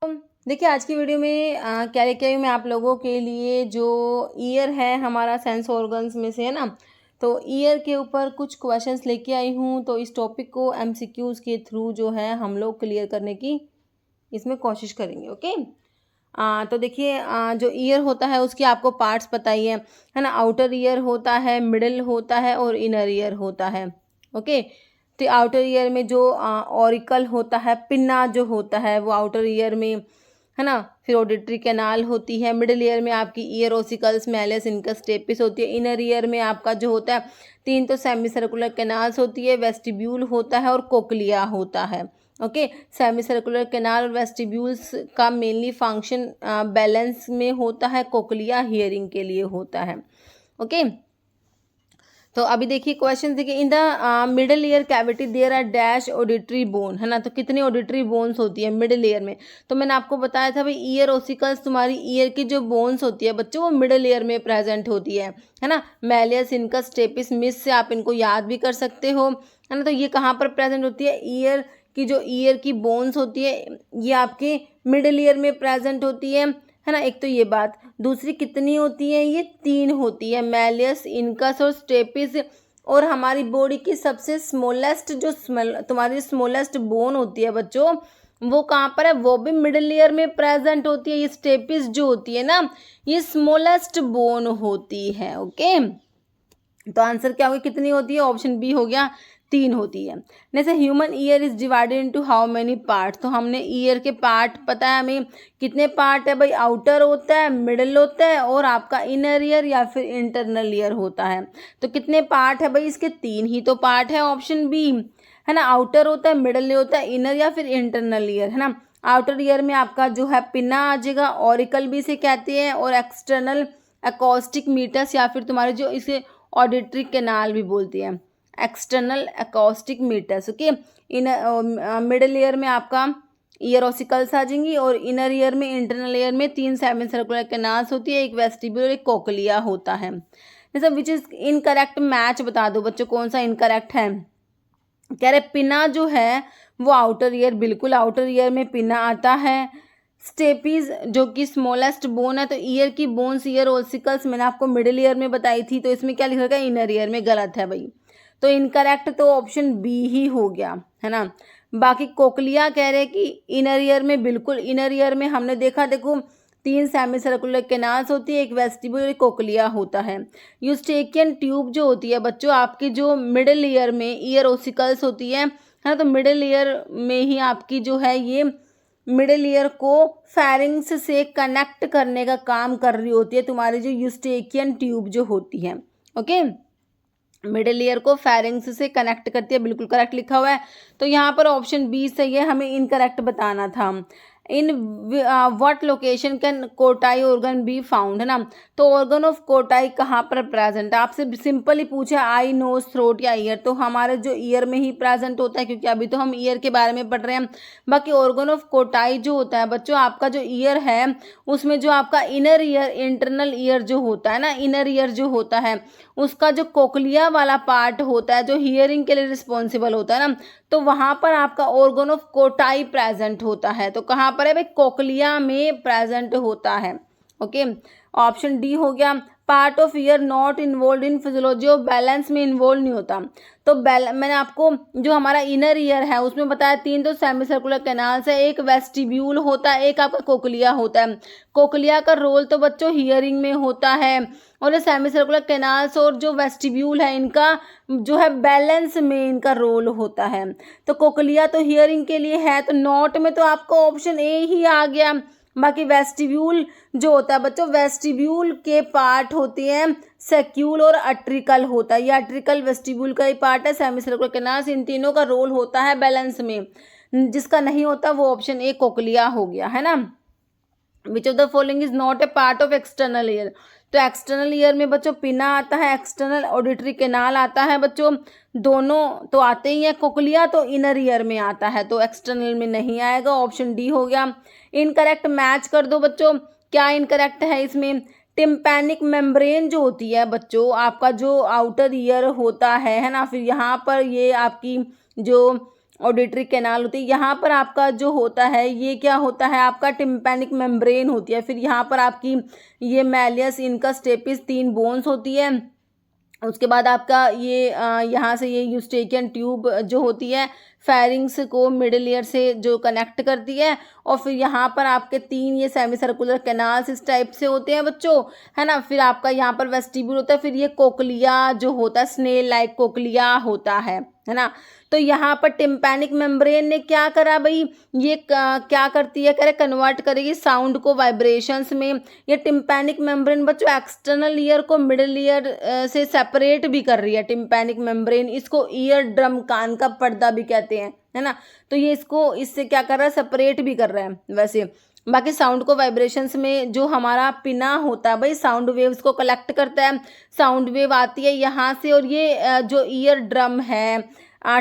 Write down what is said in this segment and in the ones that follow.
देखिए आज की वीडियो में क्या लेके आई हूँ मैं आप लोगों के लिए। जो ईयर है हमारा सेंस ऑर्गन्स में से है ना, तो ईयर के ऊपर कुछ क्वेश्चंस लेके आई हूँ। तो इस टॉपिक को एमसीक्यूज के थ्रू जो है हम लोग क्लियर करने की इसमें कोशिश करेंगे। ओके। तो देखिए जो ईयर होता है उसके आपको पार्ट्स पता ही है ना। आउटर ईयर होता है, मिडिल होता है और इनर ईयर होता है। ओके। तो आउटर ईयर में जो ऑरिकल होता है, पिन्ना जो होता है वो आउटर ईयर में है ना। फिर ऑडिटरी कैनाल होती है। मिडिल ईयर में आपकी ear ossicles, malleus, incus, stapes होती है। इनर ईयर में आपका जो होता है 3 तो सेमी सर्कुलर कैनाल्स होती है, वेस्टिब्यूल होता है और कोक्लिया होता है। ओके। सेमी सर्कुलर कैनाल और वेस्टिब्यूल्स का मेनली फंक्शन बैलेंस में होता है, कोक्लिया हियरिंग के लिए होता है। ओके। तो अभी देखिए क्वेश्चन देखिए, in the middle ear cavity there are dash auditory bone, है ना। तो कितनी ऑडिटरी बोन्स होती है मिडिल ईयर में? तो मैंने आपको बताया था भाई ईयर ओसिकल्स, तुम्हारी ईयर की जो बोन्स होती है बच्चों वो मिडिल ईयर में प्रेजेंट होती है ना। मैलियस, इनकस, स्टेपिस, मिस से आप इनको याद भी कर सकते हो, है ना। तो ये कहाँ पर प्रेजेंट होती है? ईयर की जो ईयर की बोन्स होती है ये आपके मिडिल ईयर में प्रेजेंट होती है ना। एक तो ये बात। दूसरी कितनी होती है? ये 3 होती है, मैलियस, इनकस और स्टेपिस। और हमारी बॉडी की सबसे स्मॉलेस्ट जो तुम्हारी स्मॉलेस्ट बोन होती है बच्चों वो कहाँ पर है? वो भी मिडिल ईयर में प्रेजेंट होती है। ये स्टेपिस जो होती है ना ये स्मॉलेस्ट बोन होती है। ओके। तो आंसर क्या होगा? कितनी होती है? ऑप्शन बी हो गया, 3 होती है। जैसे human ear is divided into how many part. तो हमने ईयर के पार्ट पता है हमें कितने पार्ट है भाई? आउटर होता है, मिडिल होता है और आपका इनर ईयर या फिर इंटरनल ईयर होता है। तो कितने पार्ट है भाई? इसके 3 ही तो पार्ट है, ऑप्शन बी, है ना। आउटर होता है, मिडिल होता है, इनर या फिर इंटरनल ईयर, है ना। आउटर ईयर में आपका जो है पिन्ना आ जाएगा, ऑरिकल भी इसे कहते हैं, और एक्सटर्नल एकॉस्टिक मीटर्स या फिर तुम्हारे जो इसे ऑडिटरी कैनाल भी बोलती है, external acoustic metres. Okay. In middle ear में आपका ईयर ओसिकल्स आ जाएंगी और इनर ईयर में, इंटरनल ईयर में 3 सेमी सर्कुलर कैनाल्स होती है, एक वेस्टिब्यूल और एक कोक्लिया होता है। जैसे विच इज इनकरेक्ट मैच बता दो बच्चों, कौन सा इनकरेक्ट है? कह रहे पिना जो है वो आउटर ईयर, बिल्कुल आउटर ईयर में पिना आता है। स्टेपीज जो कि स्मॉलेस्ट बोन है, तो ईयर की बोन्स, ईयर ओसिकल्स मैंने आपको मिडिल ईयर में बताई थी, तो इसमें क्या लिखा गया? इनर ईयर में। गलत है भाई। तो इनकरेक्ट तो ऑप्शन बी ही हो गया, है ना। बाकी कोक्लिया कह रहे कि इनर ईयर में, बिल्कुल इनर ईयर में हमने देखा, देखो 3 सेमी सर्कुलर कैनाल्स होती है, एक वेस्टिब्यूल, एक कोक्लिया होता है। यूस्टेकियन ट्यूब जो होती है बच्चों आपकी जो मिडिल ईयर में ईयर ओसिकल्स होती है ना, तो मिडिल ईयर में ही आपकी जो है ये मिडिल ईयर को फेरिंग्स से कनेक्ट करने का काम कर रही होती है तुम्हारी जो यूस्टेकियन ट्यूब जो होती है। ओके। मिडिल ईयर को फेरिंग्स से कनेक्ट करती है, बिल्कुल करेक्ट लिखा हुआ है। तो यहाँ पर ऑप्शन बी सही है, हमें इनकरेक्ट बताना था। In what location can Kotai organ be found, है ना। तो ऑर्गन ऑफ कोटाई कहाँ पर प्रेजेंट है? आपसे सिंपली पूछा आई, नोज, थ्रोट या ईयर, तो हमारे जो ईयर में ही प्रेजेंट होता है, क्योंकि अभी तो हम ईयर के बारे में पढ़ रहे हैं। बाकी ऑर्गन ऑफ कोटाई जो होता है बच्चों आपका जो ईयर है उसमें जो आपका इनर ईयर, इंटरनल ईयर जो होता है ना, इनर ईयर जो होता है उसका जो कोक्लिया वाला पार्ट होता है जो हियरिंग के लिए रिस्पॉन्सिबल होता है ना, तो वहां पर आपका ऑर्गन ऑफ कोटाई प्रेजेंट होता है। तो कहाँ पर है भाई? कोक्लिया में प्रेजेंट होता है। ओके। ऑप्शन डी हो गया। Part of year not involve in physiology of balance में इन्वॉल्व नहीं होता। तो मैंने आपको जो हमारा इनर ईयर है उसमें बताया 3 तो सेमी सर्कुलर कैनाल्स है, एक वेस्टिब्यूल होता है, एक आपका कोक्लिया होता है। कोक्लिया का रोल तो बच्चों हियरिंग में होता है, और ये सेमी सर्कुलर कैनाल्स और जो वेस्टिब्यूल है इनका जो है बैलेंस में इनका रोल होता है। तो कोक्लिया तो हियरिंग के लिए है, तो नॉट में तो आपको ऑप्शन ए ही आ गया। बाकी वेस्टिब्यूल जो होता है बच्चों, वेस्टिब्यूल के पार्ट होते हैं सेक्यूल और अट्रिकल होता है, ये अट्रिकल वेस्टिब्यूल का ही पार्ट है, सेमी सर्कुलर कैनाल्स, इन तीनों का रोल होता है बैलेंस में। जिसका नहीं होता वो ऑप्शन ए कोक्लिया हो गया, है ना। Which of the following is not a part of external ear? तो एक्सटर्नल ईयर में बच्चों पिना आता है, एक्सटर्नल ऑडिटरी कैनाल आता है बच्चों, दोनों तो आते ही हैं। कोक्लिया तो इनर ईयर में आता है, तो एक्सटर्नल में नहीं आएगा, ऑप्शन डी हो गया। इनकरेक्ट मैच कर दो बच्चों, क्या इनकरेक्ट है इसमें? टिम्पैनिक मेम्ब्रेन जो होती है बच्चों आपका जो आउटर ईयर होता है ना, फिर यहाँ पर ये आपकी जो ऑडिटरी कैनाल होती है। यहाँ पर आपका जो होता है ये क्या होता है, आपका टिम्पैनिक मेम्ब्रेन होती है। फिर यहाँ पर आपकी ये मैलियस इनका स्टेपिस 3 बोन्स होती है। उसके बाद आपका ये यहाँ से ये यूस्टेकियन ट्यूब जो होती है फेरिंग्स को मिडिल ईयर से जो कनेक्ट करती है। और फिर यहाँ पर आपके 3 ये सेमी सर्कुलर कैनाल्स इस टाइप से होते हैं बच्चों, है ना। फिर आपका यहाँ पर वेस्टिब्यूल होता है। फिर ये कोकलिया जो होता है स्नेल लाइक कोकलिया होता है ना। तो यहाँ पर टिम्पैनिक मेम्ब्रेन ने क्या करा भाई, ये क्या करती है, करे कन्वर्ट करेगी साउंड को वाइब्रेशंस में। ये टिम्पैनिक मेम्ब्रेन बच्चों एक्सटर्नल ईयर को मिडिल ईयर से सेपरेट भी कर रही है टिम्पैनिक मेम्ब्रेन। इसको ईयर ड्रम, कान का पर्दा भी कहते हैं, है ना। तो ये इसको इससे क्या कर रहा है, सेपरेट भी कर रहा है। वैसे बाकी साउंड को वाइब्रेशंस में जो हमारा पिना होता है भाई साउंड वेव्स को कलेक्ट करता है। साउंड वेव आती है यहाँ से और ये जो ईयर ड्रम है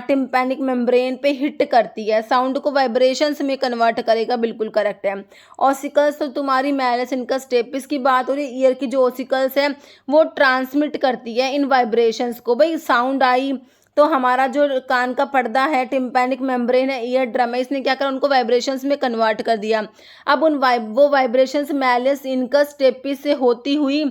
टिम्पैनिक मेम्ब्रेन पे हिट करती है, साउंड को वाइब्रेशंस में कन्वर्ट करेगा। बिल्कुल करेक्ट है। ऑसिकल्स तो तुम्हारी मैलिस इनका स्टेपिस की बात हो रही है। ईयर की जो ऑसिकल्स है वो ट्रांसमिट करती है इन वाइब्रेशंस को। भाई साउंड आई तो हमारा जो कान का पर्दा है टिम्पैनिक मेम्ब्रेन है, ईयर ड्रम है, इसने क्या करा, उनको वाइब्रेशंस में कन्वर्ट कर दिया। अब वो वाइब्रेशंस मैलिस इनका स्टेपिस से होती हुई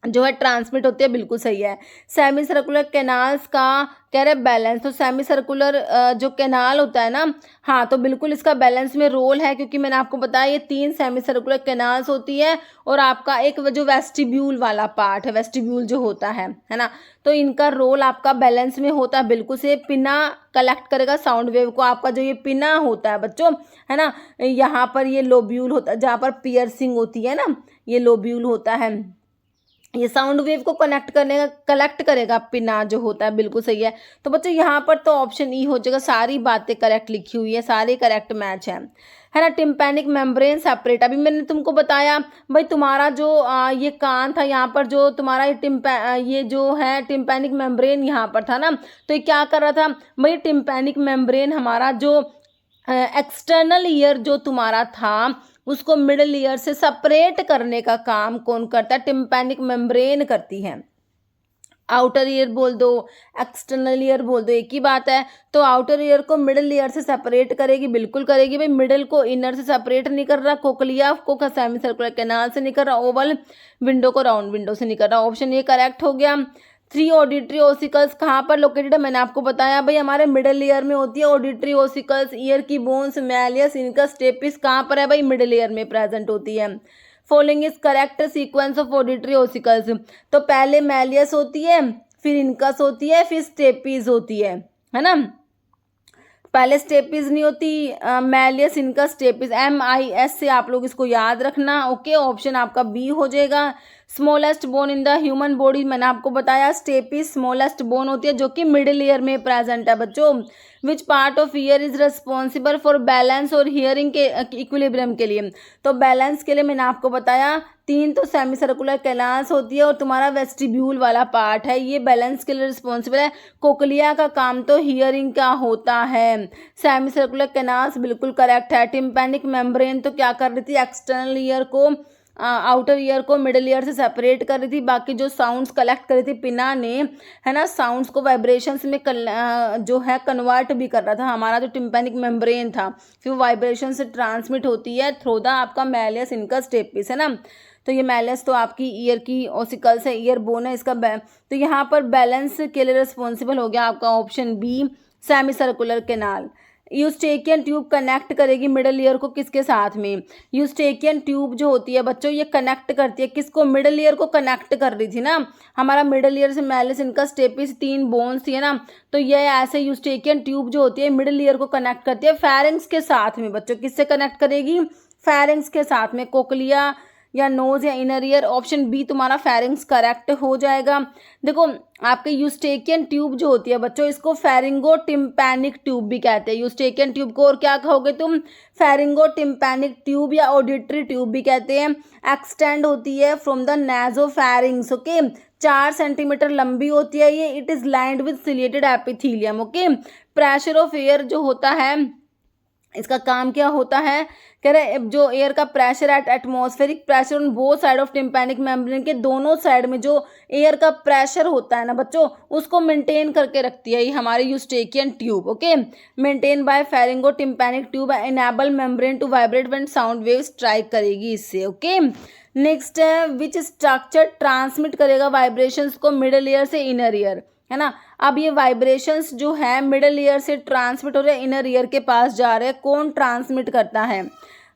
जो है ट्रांसमिट होती है। बिल्कुल सही है। सेमी सर्कुलर कैनाल्स का कह रहे बैलेंस, तो सेमी सर्कुलर जो कैनाल होता है ना, हाँ तो बिल्कुल इसका बैलेंस में रोल है, क्योंकि मैंने आपको बताया ये 3 सेमी सर्कुलर कैनाल्स होती है और आपका एक जो वेस्टिब्यूल वाला पार्ट है, वेस्टिब्यूल जो होता है ना, तो इनका रोल आपका बैलेंस में होता है। बिल्कुल से पिना कलेक्ट करेगा साउंड वेव को। आपका जो ये पिना होता है बच्चों, है ना, यहाँ पर ये लोब्यूल होता है जहाँ पर पियर्सिंग होती है ना, ये लोब्यूल होता है, ये साउंड वेव को कलेक्ट करेगा पिना जो होता है। बिल्कुल सही है। तो बच्चों यहाँ पर तो ऑप्शन ई हो जाएगा। सारी बातें करेक्ट लिखी हुई है, सारे करेक्ट मैच है ना। टिम्पैनिक मेम्ब्रेन सेपरेट, अभी मैंने तुमको बताया भाई तुम्हारा जो ये कान था, यहाँ पर जो तुम्हारा ये जो है टिम्पैनिक मेम्ब्रेन यहाँ पर था ना, तो ये क्या कर रहा था भाई, टिम्पैनिक मेम्ब्रेन हमारा जो एक्सटर्नल ईयर जो तुम्हारा था उसको मिडिल ईयर से सेपरेट करने का काम कौन करता है, टिम्पैनिक मेम्ब्रेन करती है। आउटर ईयर बोल दो, एक्सटर्नल ईयर बोल दो, एक ही बात है। तो आउटर ईयर को मिडिल ईयर से सेपरेट करेगी, बिल्कुल करेगी भाई। मिडिल को इनर से सेपरेट नहीं कर रहा, कोकलिया को सेमी सर्कुलर कैनाल से नहीं कर रहा, ओवल विंडो को राउंड विंडो से नहीं कर रहा। ऑप्शन ये करेक्ट हो गया। 3 ऑडिटरी ओसिकल्स कहाँ पर लोकेटेड है, मैंने आपको बताया भाई हमारे मिडिल ईयर में होती है ऑडिटरी ओसिकल्स। ईयर की बोन्स मैलियस इनका स्टेपिस कहाँ पर है भाई, मिडिल ईयर में प्रेजेंट होती है। Following is correct sequence of auditory ossicles, तो पहले मैलियस होती है, फिर इनकस होती है, फिर स्टेपिस होती है ना। पहले स्टेपिस नहीं होती, मैलियस इनका स्टेपिस, MIS से आप लोग इसको याद रखना। ओके, ऑप्शन आपका बी हो जाएगा। Smallest bone in the human body, मैंने आपको बताया स्टेपिस स्मॉलेस्ट बोन होती है जो कि मिडिल ईयर में प्रेजेंट है बच्चों। विच part of year is responsible for balance और हियरिंग के इक्विलिब्रियम के लिए, तो बैलेंस के लिए मैंने आपको बताया 3 तो सेमी सर्कुलर कैनाल्स होती है और तुम्हारा वेस्टिब्यूल वाला पार्ट है, ये बैलेंस के लिए रिस्पॉन्सिबल है। कोकलिया का काम तो हियरिंग का होता है। सेमी सर्कुलर कैनाल्स बिल्कुल करेक्ट है। टिम्पैनिक मेम्ब्रेन तो क्या कर रही थी, एक्सटर्नल ईयर को आउटर ईयर को मिडिल ईयर से सेपरेट कर रही थी। बाकी जो साउंड्स कलेक्ट कर रही थी पिना ने, है ना, साउंड्स को वाइब्रेशंस में जो है कन्वर्ट भी कर रहा था हमारा जो टिम्पैनिक मेम्ब्रेन था। फिर वाइब्रेशन से ट्रांसमिट होती है थ्रू द आपका मैलियस इनका स्टेपिस, है ना। तो ये मैलियस तो आपकी ईयर की ओसिकल्स है, ईयर बोन है इसका। तो यहाँ पर बैलेंस के लिए रिस्पॉन्सिबल हो गया आपका option B, semi circular canal. Eustachian tube connect करेगी मिडिल ईयर को किसके साथ में, यूस्टेकियन ट्यूब जो होती है बच्चों ये कनेक्ट करती है किसको, मिडिल ईयर को कनेक्ट कर रही थी ना। हमारा मिडिल ईयर से मैलिस इनका स्टेपिस 3 बोन्स थी, है ना। तो ये ऐसे यूस्टेकियन ट्यूब जो होती है मिडिल ईयर को कनेक्ट करती है फेरिंग्स के साथ में बच्चों। किससे कनेक्ट करेगी, फेरिंग्स के साथ में, कोकलिया या नोज या इनर ईयर। ऑप्शन बी तुम्हारा फेरिंग्स करेक्ट हो जाएगा। देखो आपके यूस्टेकियन ट्यूब जो होती है बच्चों इसको फेरिंगो टिम्पैनिक ट्यूब भी कहते हैं। यूस्टेकियन ट्यूब को और क्या कहोगे तुम, फेरिंगो टिम्पैनिक ट्यूब या ऑडिटरी ट्यूब भी कहते हैं। एक्सटेंड होती है फ्रॉम द नासोफैरिंग्स, ओके। 4 सेंटीमीटर लंबी होती है ये। It is lined with ciliated epithelium, okay. Pressure of air जो होता है इसका काम क्या होता है, कह रहे जो एयर का pressure at atmospheric pressure on both side of tympanic membrane के दोनों साइड में जो एयर का प्रेशर होता है ना बच्चों, उसको मेंटेन करके रखती है ये हमारी Eustachian tube. Okay, maintain by pharyngo tympanic tube enable membrane to vibrate when sound wave strike करेगी इससे। ओके, नेक्स्ट है विच स्ट्रक्चर ट्रांसमिट करेगा वाइब्रेशंस को मिडल ईयर से इनर ईयर, है ना। अब ये वाइब्रेशंस जो है मिडल ईयर से ट्रांसमिट हो रहे हैं इनर ईयर के पास जा रहे हैं, कौन ट्रांसमिट करता है,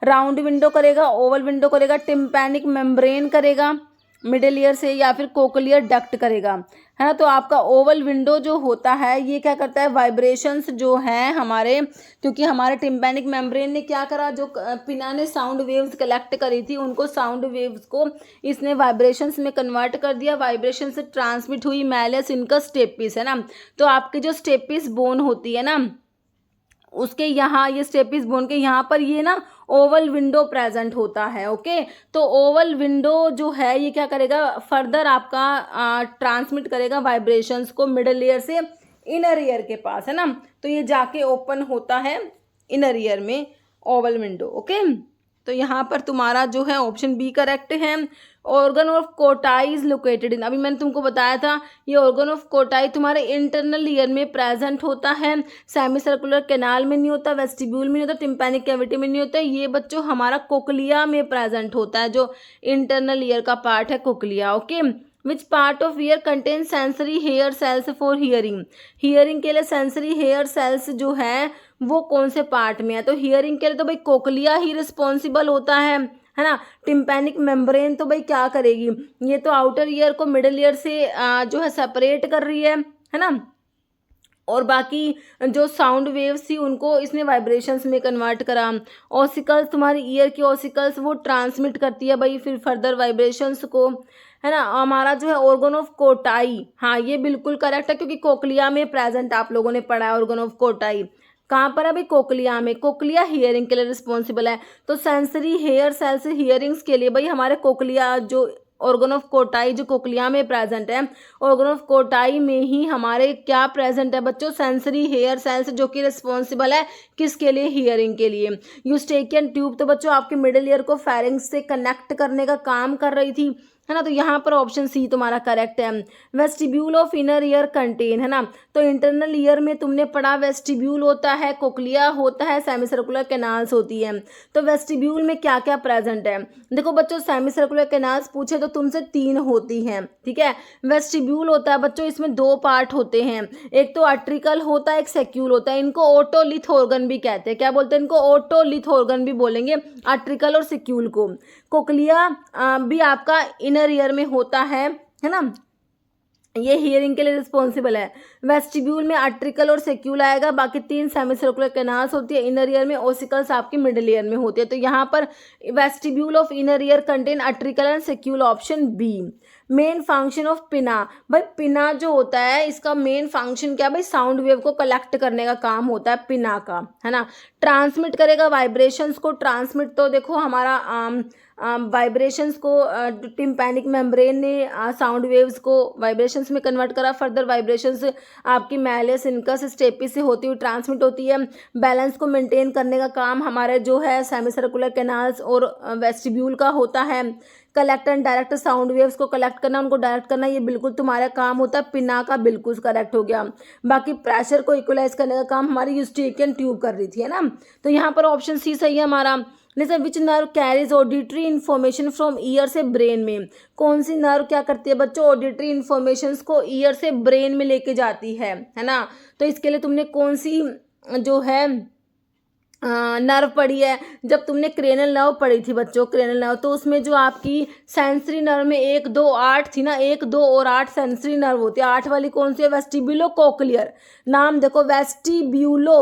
राउंड विंडो करेगा, ओवल विंडो करेगा, टिम्पैनिक मेम्ब्रेन करेगा मिडल ईयर से, या फिर कोक्लियर डक्ट करेगा, है ना। तो आपका ओवल विंडो जो होता है ये क्या करता है, वाइब्रेशंस जो है हमारे, क्योंकि हमारे टिम्पैनिक मेम्ब्रेन ने क्या करा, जो पिना ने साउंड वेव्स कलेक्ट करी थी उनको साउंड वेव्स को इसने वाइब्रेशंस में कन्वर्ट कर दिया, वाइब्रेशन से ट्रांसमिट हुई मैलस इनका स्टेपिस, है ना। तो आपकी जो स्टेपिस बोन होती है ना उसके यहाँ, ये स्टेपिस बोन के यहाँ पर ये ना ओवल विंडो प्रेजेंट होता है। ओके, तो ओवल विंडो जो है ये क्या करेगा, फर्दर आपका ट्रांसमिट करेगा वाइब्रेशंस को मिडल ईयर से इनर ईयर के पास, है ना। तो ये जाके ओपन होता है इनर ईयर में ओवल विंडो। ओके, तो यहाँ पर तुम्हारा जो है ऑप्शन बी करेक्ट है। Organ of Kotai is located in, अभी मैंने तुमको बताया था ये ऑर्गन ऑफ कोटाई तुम्हारे इंटरनल ईयर में प्रेजेंट होता है, सेमी सर्कुलर कैनाल में नहीं होता, वेस्टिब्यूल में नहीं होता, टिम्पैनिक कैविटी में नहीं होता, ये बच्चों हमारा कोक्लिया में प्रेजेंट होता है, जो इंटरनल ईयर का पार्ट है cochlea. Okay, which part of ear contain sensory hair cells for hearing, hearing के लिए सेंसरी हेयर सेल्स जो है वो कौन से पार्ट में है, तो हियरिंग के लिए तो भाई कोक्लिया ही रिस्पॉन्सिबल होता है ना। टिम्पैनिक मेम्ब्रेन तो भाई क्या करेगी, ये तो आउटर ईयर को मिडल ईयर से जो है सेपरेट कर रही है ना, और बाकी जो साउंड वेव्स थी उनको इसने वाइब्रेशंस में कन्वर्ट करा। ऑसिकल्स तुम्हारी ईयर की ऑसिकल्स वो ट्रांसमिट करती है भाई फिर फर्दर वाइब्रेशंस को, है ना। हमारा जो है ऑर्गन ऑफ कोटाई, हाँ ये बिल्कुल करेक्ट है क्योंकि कोक्लिया में प्रेजेंट आप लोगों ने पढ़ा है ऑर्गन ऑफ कोटाई, कहाँ पर है भाई, कोक्लिया में। कोक्लिया हियरिंग के लिए रिस्पॉन्सिबल है, तो सेंसरी हेयर सेल्स हियरिंग्स के लिए भाई हमारे कोक्लिया जो ऑर्गन ऑफ कोटाई जो कोक्लिया में प्रेजेंट है, ऑर्गन ऑफ कोटाई में ही हमारे क्या प्रेजेंट है बच्चों, सेंसरी हेयर सेल्स जो कि रिस्पॉन्सिबल है किसके लिए, हियरिंग के लिए। यूस्टेकियन ट्यूब तो बच्चों आपके मिडिल ईयर को फेरिंग्स से कनेक्ट करने का काम कर रही थी, है ना। तो यहाँ पर ऑप्शन सी तुम्हारा करेक्ट है। Vestibule of inner ear contain, है ना। तो इंटरनल ईयर में तुमने पढ़ा वेस्टिब्यूल होता है, कोक्लिया होता है, सेमी सर्कुलर कैनाल्स होती है। तो वेस्टिब्यूल में क्या क्या प्रेजेंट है, देखो बच्चों सेमी सर्कुलर कैनाल्स पूछे तो तुमसे 3 होती हैं, ठीक है। वेस्टिब्यूल होता है बच्चों, इसमें 2 पार्ट होते हैं, एक तो आर्ट्रिकल होता है, एक सेक्यूल होता है। इनको ओटोलिथ ऑर्गन भी कहते हैं, क्या बोलते हैं इनको, ओटोलिथ ऑर्गन भी बोलेंगे आर्ट्रिकल और सेक्यूल को। कोक्लिया भी आपका इनर ईयर में होता है ना, ये हियरिंग के लिए रिस्पॉन्सिबल है। वेस्टिब्यूल में आर्ट्रिकल और सेक्यूल आएगा, बाकी 3 सेमी सर्कुलर कैनाल्स होती है इनर ईयर में, ओसिकल्स आपकी मिडिल ईयर में होती है। तो यहाँ पर vestibule of inner ear contain utricle and saccule, option B. Main function of pinna, भाई पिना जो होता है इसका मेन फंक्शन क्या है भाई, साउंड वेव को कलेक्ट करने का काम होता है पिना का, है ना। ट्रांसमिट करेगा वाइब्रेशंस को, ट्रांसमिट तो देखो हमारा वाइब्रेशंस को टिम्पैनिक मेम्ब्रेन ने साउंड वेव्स को वाइब्रेशंस में कन्वर्ट करा, फर्दर वाइब्रेशंस आपकी मैलस इनकस स्टेपिस से होती हुई ट्रांसमिट होती है। बैलेंस को मेंटेन करने का काम हमारे जो है सेमी सर्कुलर कैनाल्स और वेस्टिब्यूल का होता है। Collect and direct sound waves को कलेक्ट करना, उनको डायरेक्ट करना, ये बिल्कुल तुम्हारा काम होता है, पिना का बिल्कुल करेक्ट हो गया। बाकी प्रेशर को इक्वलाइज करने का काम हमारी यूस्टेकियन ट्यूब कर रही थी, है ना। तो यहाँ पर ऑप्शन सी सही है हमारा। जैसे which nerve carries auditory information from ear से ब्रेन में, कौन सी नर्व क्या करती है बच्चों, ऑडिटरी इन्फॉर्मेशन को ईयर से ब्रेन में लेके जाती है ना। तो इसके लिए तुमने कौन सी जो है नर्व पढ़ी है, जब तुमने क्रेनल नर्व पढ़ी थी बच्चों, क्रेनल नर्व, तो उसमें जो आपकी सेंसरी नर्व में 1, 2, 8 थी ना, 1, 2 और 8 सेंसरी नर्व होती है। 8 वाली कौन सी है, वेस्टिब्यूलो कोक्लियर। नाम देखो, वेस्टिब्यूलो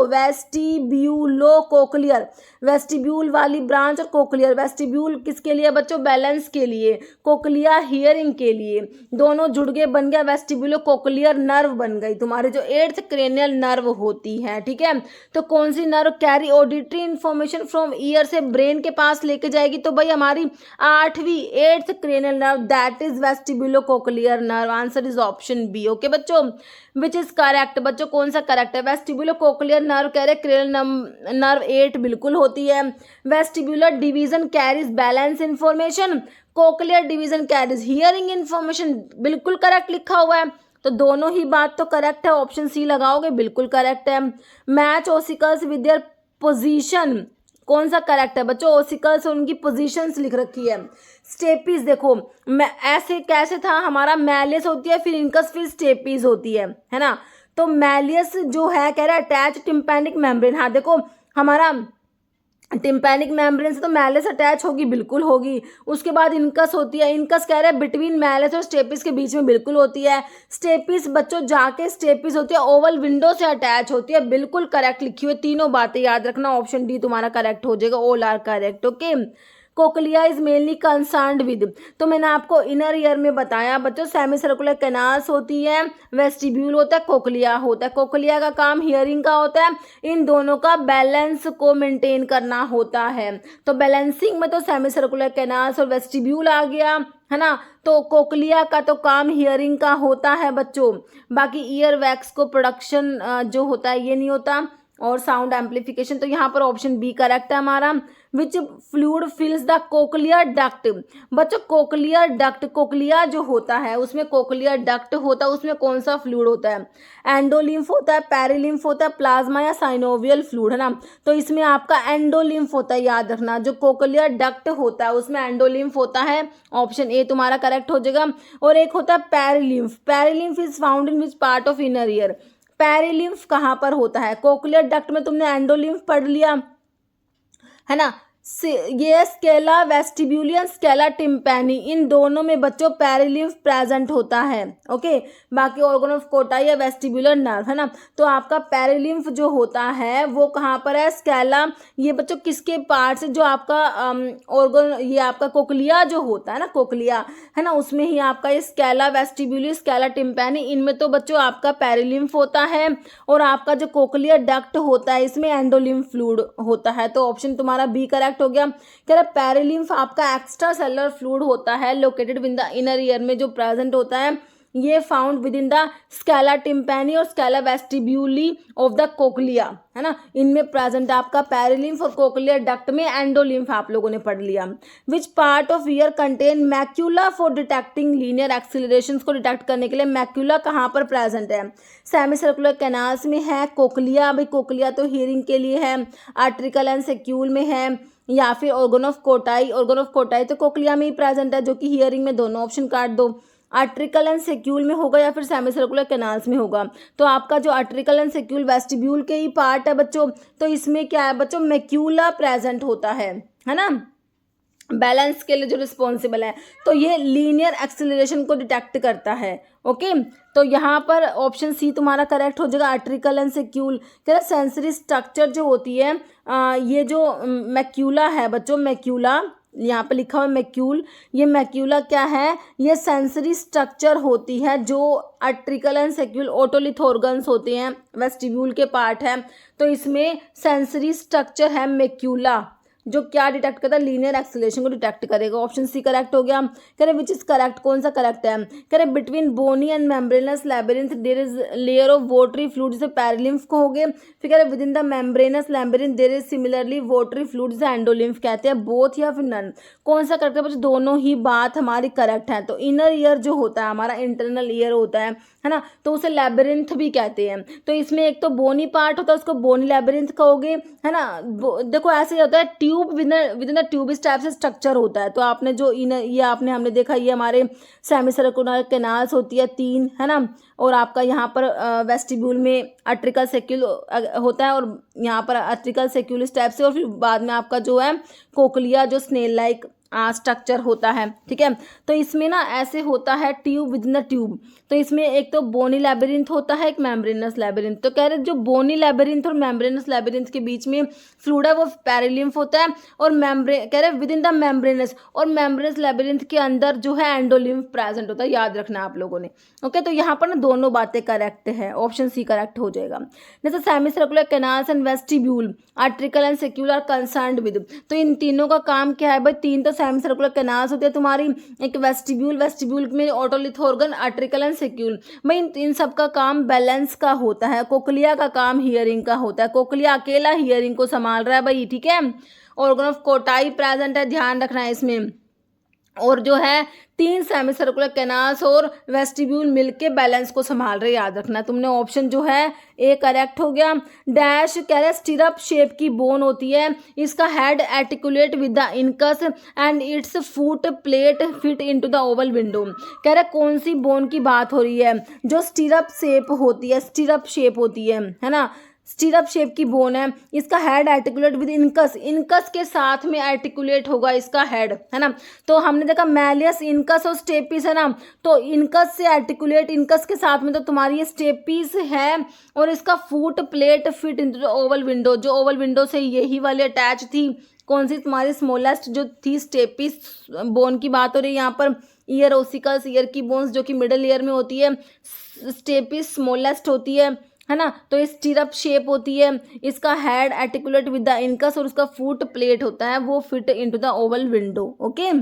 कोक्लियर। वेस्टिब्यूल वाली ब्रांच और कोक्लियर। वेस्टिब्यूल किसके लिए बच्चों? बैलेंस के लिए। कोक्लिया हियरिंग के लिए। दोनों जुड़ के बन गया वेस्टिब्यूलो कोक्लियर नर्व बन गई तुम्हारे जो 8th क्रेनियल नर्व होती है, ठीक है। तो कौन सी nerve carry auditory information from ear से ब्रेन के पास लेके जाएगी? तो भाई हमारी 8th cranial nerve, that is vestibulo cochlear nerve. Answer is option B. Okay बच्चों, विच इज करेक्ट? बच्चों कौन सा करेक्ट है? वेस्टिब्यूलो कोक्लियर नर्व कह रहे क्रेनियल नर्व 8 बिल्कुल होती है। Vestibular division carries balance information, cochlear division carries hearing information, बिल्कुल करेक्ट लिखा हुआ है। तो दोनों ही बात तो करेक्ट है, ऑप्शन सी लगाओगे बिल्कुल करेक्ट है। Match ossicles with their position, कौन सा करेक्ट है बच्चों? ओसिकल्स उनकी पोजीशंस लिख रखी है। स्टेपीज देखो ऐसे कैसे था हमारा, मैलियस होती है फिर इनकस फिर स्टेपीज होती है ना। तो मैलियस जो है कह रहा है अटैच टिम्पैनिक मेम्ब्रेन। हाँ देखो हमारा टिम्पैनिक मेम्ब्रेन से तो मैलियस अटैच होगी, बिल्कुल होगी। उसके बाद इनकस होती है, इनकस कह रहे हैं बिटवीन मैलियस और स्टेपिस के बीच में, बिल्कुल होती है। स्टेपिस बच्चों जाके स्टेपिस होती है ओवल विंडो से अटैच होती है, बिल्कुल करेक्ट लिखी हुई। तीनों बातें याद रखना, ऑप्शन डी तुम्हारा करेक्ट हो जाएगा, all are correct. Okay, cochlea is mainly concerned with, तो मैंने आपको इनर ईयर में बताया बच्चों सेमी सर्कुलर कैनाल्स होती है, वेस्टिब्यूल होता है, कोक्लिया होता है। कोक्लिया का काम हियरिंग का होता है, इन दोनों का बैलेंस को मेंटेन करना होता है। तो बैलेंसिंग में तो सेमी सर्कुलर कैनाल्स और वेस्टिब्यूल आ गया है ना। तो कोक्लिया का तो काम हियरिंग का होता है बच्चों, बाकी ईयर वैक्स को प्रोडक्शन जो होता है ये नहीं होता, और साउंड एम्पलीफिकेशन। तो यहाँ पर ऑप्शन बी करेक्ट है हमारा। Which fluid fills the cochlear duct, बच्चों कोक्लियर डक्ट, कोक्लिया जो होता है उसमें कोक्लियर डक्ट होता है, उसमें कौन सा फ्लूइड होता है? एंडोलिम्फ होता है, पेरिलिम्फ होता है, प्लाज्मा या साइनोवियल फ्लूइड, है ना। तो इसमें आपका एंडोलिम्फ होता है, याद रखना। जो कोक्लियर डक्ट होता है उसमें एंडोलिम्फ होता है, ऑप्शन ए तुम्हारा करेक्ट हो जाएगा। और एक होता है perilymph, perilymph is found in which part of inner ear? Perilymph कहाँ पर होता है? कोक्लियर डक्ट में तुमने एंडोलिम्फ पढ़ लिया है ना। ये स्केला वेस्टिब्यूलियन, स्केला टिम्पैनी, इन दोनों में बच्चों पेरिलिम्फ प्रेजेंट होता है। ओके, बाकी ऑर्गन ऑफ कोटा या वेस्टिब्यूलर नर्व, है ना। तो आपका पेरिलिम्फ जो होता है वो कहाँ पर है? स्केला। ये बच्चों किसके पार्ट से? जो आपका ऑर्गन, ये आपका कोक्लिया जो होता है ना, कोक्लिया है ना, उसमें ही आपका ये स्केला वेस्टिब्यूली, स्केला टिम्पैनी, इनमें तो बच्चों आपका पेरिलिम्फ होता है। और आपका जो कोक्लियर डक्ट होता है इसमें एंडोलिम्फ फ्लूइड होता है। तो ऑप्शन तुम्हारा बी करेक्ट हो गया। कह रहा पेरिलिम्फ आपका एक्स्ट्रा सेलुलर फ्लूइड होता है, located with the inner ear में जो प्रेजेंट होता है, ये found within the scala tympani और scala vestibuli of the cochlea, है ना। इनमें प्रेजेंट आपका पेरिलिम्फ और कोक्लियर डक्ट में एंडोलिम्फ आप लोगों ने पढ़ लिया। Which part of ear contain macula for detecting linear accelerations, को डिटेक्ट करने के लिए मैक्यूला कहाँ पर प्रेजेंट है? सेमी सर्कुलर कैनाल्स में है। कोक्लिया, भाई कोक्लिया तो हियरिंग के लिए है। आर्ट्रिकल एंड सेक्यूल में है, या फिर organ of Kotai, organ of कोटाई तो कोक्लिया में ही प्रेजेंट है, जो कि हियरिंग में, दोनों ऑप्शन काट दो। आर्ट्रिकल एंड सेक्यूल में होगा या फिर सेमी सर्कुलर कैनाल्स में होगा? तो आपका जो आर्ट्रिकल एंड सेक्यूल वेस्टिब्यूल के ही पार्ट है बच्चों। तो इसमें क्या है बच्चों? मैक्यूला प्रेजेंट होता है ना, बैलेंस के लिए जो रिस्पॉन्सिबल है। तो ये लीनियर एक्सेलरेशन को डिटेक्ट करता है। ओके, तो यहाँ पर ऑप्शन सी तुम्हारा करेक्ट हो जाएगा, आर्ट्रिकल एंड सेक्यूल। क्या सेंसरी स्ट्रक्चर जो होती है ये जो मैक्यूला है बच्चों, मैक्यूला यहाँ पे लिखा हुआ मैक्यूल, ये मैक्यूला क्या है? ये सेंसरी स्ट्रक्चर होती है जो आर्ट्रिकल एंड सेक्यूल ओटोलिथ ऑर्गन्स होते हैं, वेस्टिब्यूल के पार्ट है। तो इसमें सेंसरी स्ट्रक्चर है मैक्यूला, जो क्या डिटेक्ट करता है? लीनियर एक्सेलरेशन को डिटेक्ट करेगा। ऑप्शन सी करेक्ट हो गया। कह रहे विच इज करेक्ट, कौन सा करेक्ट है? कह रहे between bony and membranous labyrinth there is layer of watery fluid, जैसे पेरिलिम्फ को हो गए। फिर कह रहे within the membranous labyrinth there is similarly watery fluid, जैसे एंडोलिम्फ कहते हैं। बोथ या फिर नन, कौन सा करेक्ट है बच्चों? दोनों ही बात हमारी करेक्ट है। तो इनर ईयर जो होता है हमारा, इंटरनल ईयर होता है ना, तो उसे लैबिरिंथ भी कहते हैं। तो इसमें एक तो बोनी पार्ट होता है, उसको बोनी लैबिरिंथ कहोगे, है ना। देखो ऐसे होता है, tube with in the tube इस टाइप से स्ट्रक्चर होता है। तो आपने जो ये हमने देखा, ये हमारे सेमी सर्कुलर कैनाल्स होती है 3, है ना। और आपका यहाँ पर वेस्टिब्यूल में आर्ट्रिकल सेक्यूल होता है, और यहाँ पर आर्ट्रिकल सेक्यूल इस टाइप से, और फिर बाद में आपका जो है कोक्लिया जो स्नेल लाइक स्ट्रक्चर होता है, ठीक है। तो इसमें ना ऐसे होता है tube with in the tube. तो इसमें एक तो बोनी लैबिरिंथ होता है, एक मेम्ब्रेनस लैबिरिंथ। तो कह रहे जो बोनी लैबिरिंथ और मेम्ब्रेनस लैबिरिंथ के बीच में फ्लूइड है वो पेरिलिम्फ होता है, और कह रहे विद इन द मेम्ब्रेनस, और मेम्ब्रेनस लैबिरिंथ के अंदर जो है एंडोलिम्फ प्रेजेंट होता है, याद रखना आप लोगों ने। ओके, तो यहाँ पर ना दोनों बातें करेक्ट है, ऑप्शन सी करेक्ट हो जाएगा। जैसे semi circular canals and vestibule, utricle and saccule are concerned with. तो इन तीनों का काम क्या है भाई? तीन तो सेमी सर्कुलर कैनाल्स होते हैं तुम्हारी, एक वेस्टिब्यूल, वेस्टिब्यूल में ऑटोलिथ ऑर्गन, आर्ट्रिकल एंड सेक्यूल। भाई इन सब का काम बैलेंस का होता है। कोक्लिया का काम हियरिंग का होता है। कोक्लिया अकेला हियरिंग को संभाल रहा है भाई, ठीक है। ऑर्गन ऑफ कोटाई प्रेजेंट है, ध्यान रखना है इसमें। और जो है 3 सेमी सर्कुलर कैनाल्स और वेस्टिब्यूल मिलके बैलेंस को संभाल रहे, याद रखना। तुमने ऑप्शन जो है ए करेक्ट हो गया। डैश कह रहे स्टिरअप शेप की बोन होती है, इसका head articulate with the incus and it's foot plate fit into the Oval window. कह रहे कौन सी बोन की बात हो रही है? जो स्टिरअप शेप होती है, स्टिरअप शेप होती है ना, स्टिरअप शेप की बोन है, इसका head articulate with incus, incus के साथ में आर्टिकुलेट होगा इसका हेड, है ना। तो हमने देखा मैलियस, इनकस और स्टेपिस है ना, तो इनकस से आर्टिकुलेट, इनकस के साथ में तो तुम्हारी ये स्टेपिस है, और इसका foot plate fit into the Oval window, जो ओवल विंडो से यही वाली अटैच थी। कौन सी? तुम्हारी स्मॉलेस्ट जो थी स्टेपिस बोन की बात हो रही है यहाँ पर। ईयर ओसिकल्स, ईयर की बोन्स जो कि मिडल ईयर में होती है, स्टेपिस स्मॉलेस्ट होती है ना। तो ये स्टिरअप शेप होती है, इसका head articulate with the incus, और उसका फुट प्लेट होता है वो fit into the Oval window. Okay,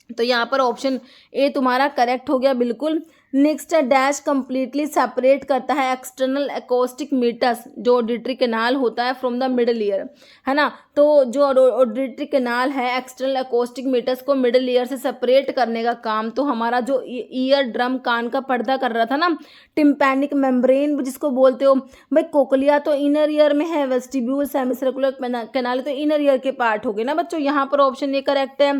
तो यहाँ पर ऑप्शन ए तुम्हारा करेक्ट हो गया बिल्कुल। नेक्स्ट है डैश कंप्लीटली सेपरेट करता है एक्सटर्नल एकॉस्टिक मीटर्स, जो ऑडिटरी कैनाल होता है, फ्रॉम द मिडल ईयर, है ना। तो जो ऑडिटरी कैनाल है एक्सटर्नल एकॉस्टिक मीटर्स को मिडल ईयर से सेपरेट करने का काम तो हमारा जो ईयर ड्रम, कान का पर्दा कर रहा था ना, टिम्पैनिक मेम्ब्रेन जिसको बोलते हो भाई। कोक्लिया तो इनर ईयर में है, वेस्टिब्यूल सेमी सर्कुलर कैनाल तो इनर ईयर के पार्ट हो गए ना बच्चों। यहाँ पर ऑप्शन ये करेक्ट है।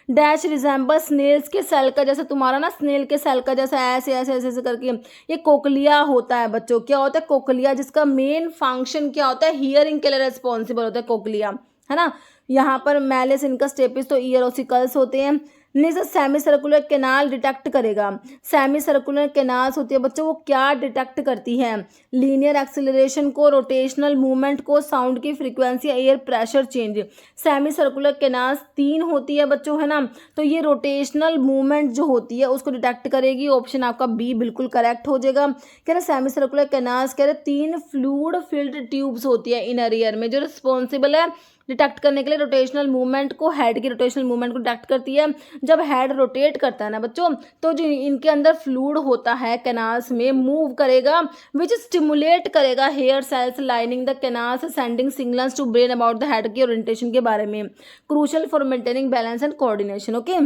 डैश रिजेंबल स्नेल्स के सेल का जैसा, तुम्हारा ना स्नेल के सेल का जैसा ऐसे ऐसे ऐसे ऐसे करके ये कोक्लिया होता है बच्चों। क्या होता है? कोक्लिया, जिसका मेन फंक्शन क्या होता है? हियरिंग के लिए रिस्पॉन्सिबल होता है कोक्लिया, है ना। यहाँ पर मैलिस, इनकस, स्टेपिस तो ईयर ओसिकल्स होते हैं। Next semi circular canal detect करेगा। सेमी सर्कुलर कैनाल्स होती है बच्चों, वो क्या डिटेक्ट करती है? लीनियर एक्सेलरेशन को, रोटेशनल मूवमेंट को, साउंड की frequency, air pressure change. Semi circular canals 3 होती है बच्चों, है ना। तो ये रोटेशनल मूवमेंट जो होती है उसको डिटेक्ट करेगी। ऑप्शन आपका बी बिल्कुल करेक्ट हो जाएगा। कह रहे सेमी सर्कुलर कैनाल्स कह रहे 3 फ्लूइड फिल्ड ट्यूब्स होती है इनर ईयर में, जो रिस्पॉन्सिबल है डिटेक्ट करने के लिए रोटेशनल मूवमेंट को, हेड की रोटेशनल मूवमेंट को डिटेक्ट करती है। जब हेड रोटेट करता है ना बच्चों, तो जो इनके अंदर फ्लूइड होता है कैनाल्स में मूव करेगा, विच स्टिमुलेट करेगा hair cells lining the canals, sending signals to brain about the head की ओरिएंटेशन के बारे में, crucial for maintaining balance and coordination. Okay,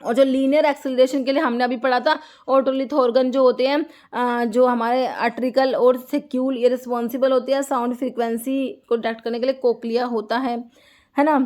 और जो लीनियर एक्सेलरेशन के लिए हमने अभी पढ़ा था, ऑटोलिथ ऑर्गन जो होते हैं, जो हमारे आर्ट्रिकल और सेक्यूल ये रिस्पॉन्सिबल होते हैं साउंड फ्रीक्वेंसी को डिटेक्ट करने के लिए। कोक्लिया होता है ना।